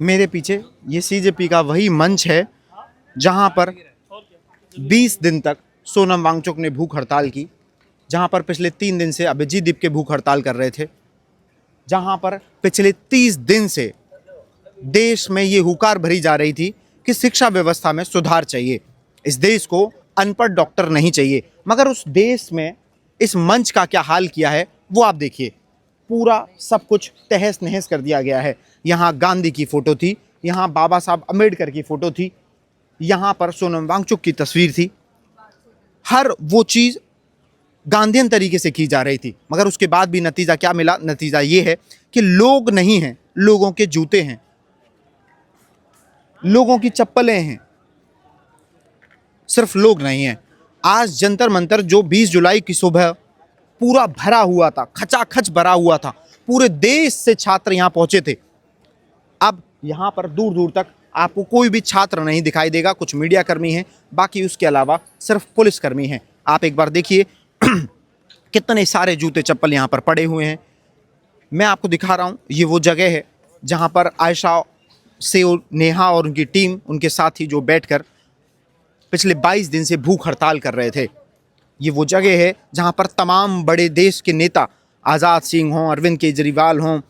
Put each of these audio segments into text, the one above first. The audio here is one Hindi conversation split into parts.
मेरे पीछे ये सीजेपी का वही मंच है जहां पर 20 दिन तक सोनम वांगचुक ने भूख हड़ताल की, जहां पर पिछले 3 दिन से अभिजीत दीप भूख हड़ताल कर रहे थे, जहां पर पिछले 30 दिन से देश में ये हुकार भरी जा रही थी कि शिक्षा व्यवस्था में सुधार चाहिए, इस देश को अनपढ़ डॉक्टर नहीं चाहिए। मगर उस देश में इस मंच का क्या हाल किया है वो आप देखिए। पूरा सब कुछ तहस नहस कर दिया गया है। यहाँ गांधी की फोटो थी, यहाँ बाबा साहब अम्बेडकर की फोटो थी, यहाँ पर सोनम वांगचुक की तस्वीर थी। हर वो चीज़ गांधीयन तरीके से की जा रही थी, मगर उसके बाद भी नतीजा क्या मिला? नतीजा ये है कि लोग नहीं हैं, लोगों के जूते हैं, लोगों की चप्पलें हैं, सिर्फ लोग नहीं हैं। आज जंतर मंतर जो 20 जुलाई की सुबह पूरा भरा हुआ था, खचाखच भरा हुआ था, पूरे देश से छात्र यहां पहुंचे थे, अब यहां पर दूर दूर तक आपको कोई भी छात्र नहीं दिखाई देगा। कुछ मीडिया कर्मी हैं, बाकी उसके अलावा सिर्फ पुलिसकर्मी हैं। आप एक बार देखिए कितने सारे जूते चप्पल यहां पर पड़े हुए हैं। मैं आपको दिखा रहा हूं, ये वो जगह है जहां पर आयशा से नेहा और उनकी टीम, उनके साथी जो बैठकर पिछले 22 दिन से भूख हड़ताल कर रहे थे। ये वो जगह है जहां पर तमाम बड़े देश के नेता, आज़ाद सिंह हों, अरविंद केजरीवाल हों,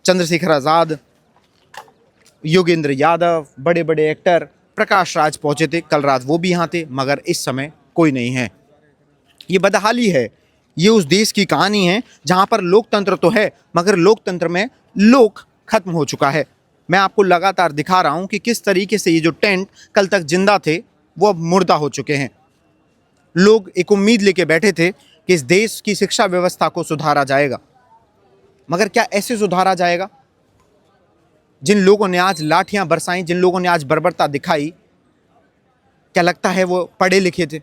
चंद्रशेखर आज़ाद, योगेंद्र यादव, बड़े बड़े एक्टर, प्रकाश राज पहुंचे थे। कल रात वो भी यहाँ थे, मगर इस समय कोई नहीं है। ये बदहाली है। ये उस देश की कहानी है जहां पर लोकतंत्र तो है, मगर लोकतंत्र में लोक खत्म हो चुका है। मैं आपको लगातार दिखा रहा हूं कि किस तरीके से ये जो टेंट कल तक जिंदा थे वो अब मुर्दा हो चुके हैं। लोग एक उम्मीद लेके बैठे थे कि इस देश की शिक्षा व्यवस्था को सुधारा जाएगा, मगर क्या ऐसे सुधारा जाएगा? जिन लोगों ने आज लाठियां बरसाई, जिन लोगों ने आज बर्बरता दिखाई, क्या लगता है वो पढ़े लिखे थे?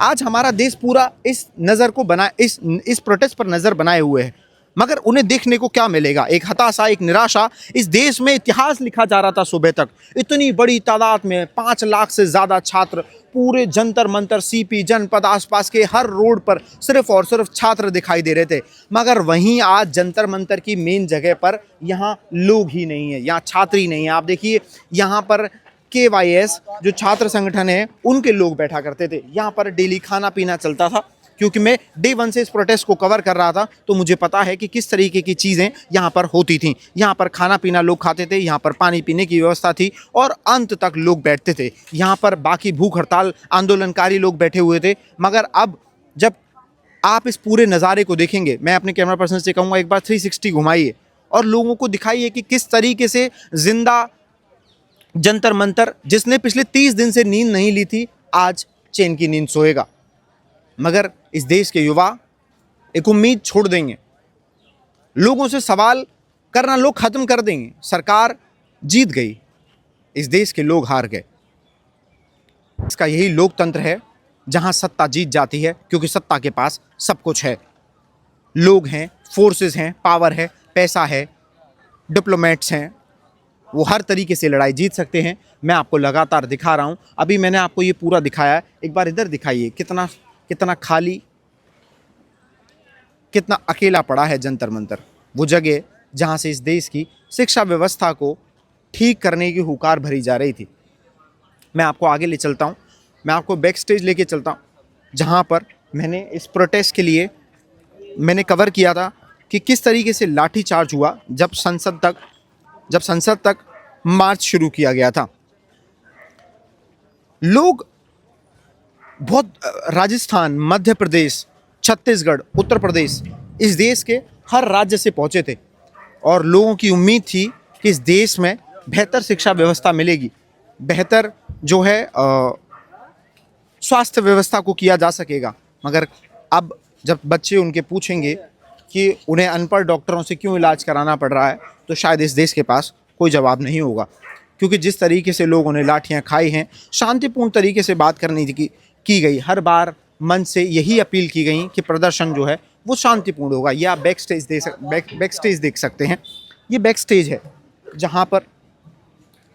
आज हमारा देश पूरा इस नज़र को बना इस प्रोटेस्ट पर नज़र बनाए हुए है, मगर उन्हें देखने को क्या मिलेगा? एक हताशा, एक निराशा। इस देश में इतिहास लिखा जा रहा था सुबह तक, इतनी बड़ी तादाद में 5 लाख से ज़्यादा छात्र, पूरे जंतर मंतर, सीपी, जनपद, आसपास के हर रोड पर सिर्फ और सिर्फ छात्र दिखाई दे रहे थे। मगर वहीं आज जंतर मंतर की मेन जगह पर यहाँ लोग ही नहीं है, यहाँ छात्र ही नहीं है। आप देखिए यहाँ पर KYS जो छात्र संगठन है उनके लोग बैठा करते थे। यहाँ पर डेली खाना पीना चलता था, क्योंकि मैं डे 1 से इस प्रोटेस्ट को कवर कर रहा था, तो मुझे पता है कि किस तरीके की चीज़ें यहाँ पर होती थी। यहाँ पर खाना पीना लोग खाते थे, यहाँ पर पानी पीने की व्यवस्था थी और अंत तक लोग बैठते थे। यहाँ पर बाकी भूख हड़ताल आंदोलनकारी लोग बैठे हुए थे। मगर अब जब आप इस पूरे नज़ारे को देखेंगे, मैं अपने कैमरा पर्सन से कहूँगा एक बार 360 घुमाइए और लोगों को दिखाइए कि किस तरीके से जिंदा जंतर मंतर, जिसने पिछले 30 दिन से नींद नहीं ली थी, आज चैन की नींद सोएगा। मगर इस देश के युवा एक उम्मीद छोड़ देंगे, लोगों से सवाल करना लोग खत्म कर देंगे। सरकार जीत गई, इस देश के लोग हार गए। इसका यही लोकतंत्र है जहां सत्ता जीत जाती है, क्योंकि सत्ता के पास सब कुछ है। लोग हैं, फोर्सेस हैं, पावर है, पैसा है, डिप्लोमेट्स हैं, वो हर तरीके से लड़ाई जीत सकते हैं। मैं आपको लगातार दिखा रहा हूं। अभी मैंने आपको ये पूरा दिखाया है, एक बार इधर दिखाइए, कितना कितना खाली, कितना अकेला पड़ा है जंतर मंतर, वो जगह जहां से इस देश की शिक्षा व्यवस्था को ठीक करने की हुकार भरी जा रही थी। मैं आपको आगे ले चलता हूं, मैं आपको बैक स्टेज लेके चलता हूं, जहां पर मैंने इस प्रोटेस्ट के लिए मैंने कवर किया था कि किस तरीके से लाठी चार्ज हुआ जब संसद तक मार्च शुरू किया गया था। लोग बहुत राजस्थान, मध्य प्रदेश, छत्तीसगढ़, उत्तर प्रदेश, इस देश के हर राज्य से पहुंचे थे और लोगों की उम्मीद थी कि इस देश में बेहतर शिक्षा व्यवस्था मिलेगी, बेहतर जो है स्वास्थ्य व्यवस्था को किया जा सकेगा। मगर अब जब बच्चे उनके पूछेंगे कि उन्हें अनपढ़ डॉक्टरों से क्यों इलाज कराना पड़ रहा है, तो शायद इस देश के पास कोई जवाब नहीं होगा, क्योंकि जिस तरीके से लोगों ने लाठियां खाई हैं, शांतिपूर्ण तरीके से बात करने की गई। हर बार मन से यही अपील की गई कि प्रदर्शन जो है वो शांतिपूर्ण होगा। ये आप बैक स्टेज देख सकते हैं। ये बैक स्टेज है जहाँ पर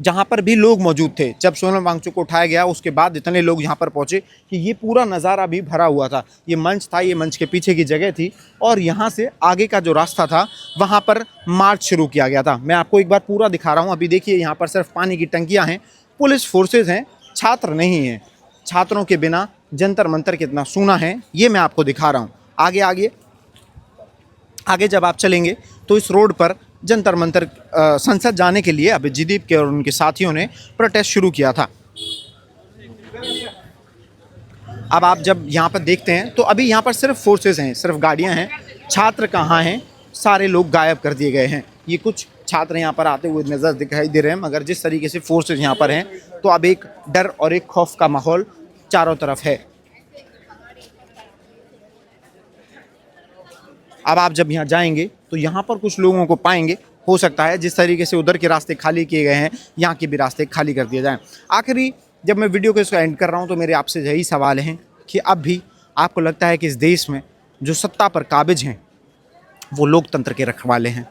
जहाँ पर भी लोग मौजूद थे। जब सोनम वांगचुक को उठाया गया उसके बाद इतने लोग यहाँ पर पहुँचे कि ये पूरा नज़ारा भी भरा हुआ था। ये मंच था, ये मंच के पीछे की जगह थी और यहाँ से आगे का जो रास्ता था वहाँ पर मार्च शुरू किया गया था। मैं आपको एक बार पूरा दिखा रहा हूँ। अभी देखिए यहाँ पर सिर्फ पानी की टंकियाँ हैं, पुलिस फोर्सेज हैं, छात्र नहीं हैं। छात्रों के बिना जंतर मंतर कितना सूना है ये मैं आपको दिखा रहा हूँ। आगे आगे आगे जब आप चलेंगे तो इस रोड पर जंतर मंतर संसद जाने के लिए अभिजीत के और उनके साथियों ने प्रोटेस्ट शुरू किया था। अब आप जब यहाँ पर देखते हैं तो अभी यहाँ पर सिर्फ फोर्सेस हैं, सिर्फ गाड़ियाँ हैं। छात्र कहाँ हैं? सारे लोग गायब कर दिए गए हैं। ये कुछ छात्र यहाँ पर आते हुए नज़र दिखाई दे रहे हैं, मगर जिस तरीके से फोर्सेस यहाँ पर हैं तो अब एक डर और एक खौफ का माहौल चारों तरफ है। अब आप जब यहाँ जाएंगे तो यहाँ पर कुछ लोगों को पाएंगे, हो सकता है जिस तरीके से उधर के रास्ते खाली किए गए हैं यहाँ के भी रास्ते खाली कर दिए जाएं। आखिरी जब मैं वीडियो को इसको एंड कर रहा हूँ तो मेरे आपसे यही सवाल हैं कि अब भी आपको लगता है कि इस देश में जो सत्ता पर काबिज हैं वो लोकतंत्र के रखवाले हैं?